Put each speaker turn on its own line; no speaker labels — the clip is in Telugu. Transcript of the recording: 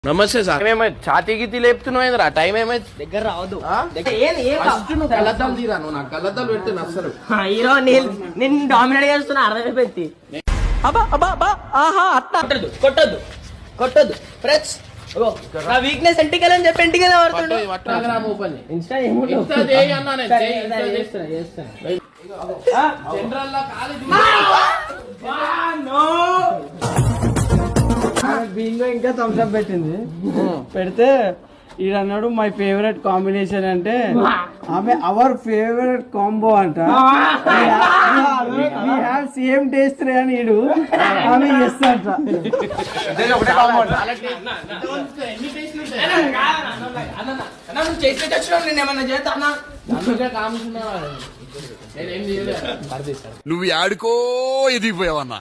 నమస్తే సార్. ఏమైంది ఛాతీ గీతి లేపుతున్నావు? టైం ఏమైంది?
దగ్గర రావద్దు.
కళ్ళద్దాలు తీరా, నువ్వు నాకు కళ్ళద్దాలు పెడితే నచ్చరు.
హీరో నేను డామినేట్ చేస్తున్నా, అర్థమైపోయింది. కొట్టద్దు కొట్టద్దు ఫ్రెండ్స్. నా వీక్నెస్ ఎంటికల్ అని చెప్పి ఎంటికల్ పడుతుండే. ఇన్స్టా
బింగో ఇంకా థమ్స్అప్ పెట్టింది. పెడితే ఈడన్నాడు మై ఫేవరెట్ కాంబినేషన్ అంటే ఆమె అవర్ ఫేవరెట్ కాంబో అంట. సేమ్ టేస్ట్ రే అని ఈడు ఆమె చేస్తాంట.
నువ్వు ఆడుకో ఎదిగిపోయావన్నా.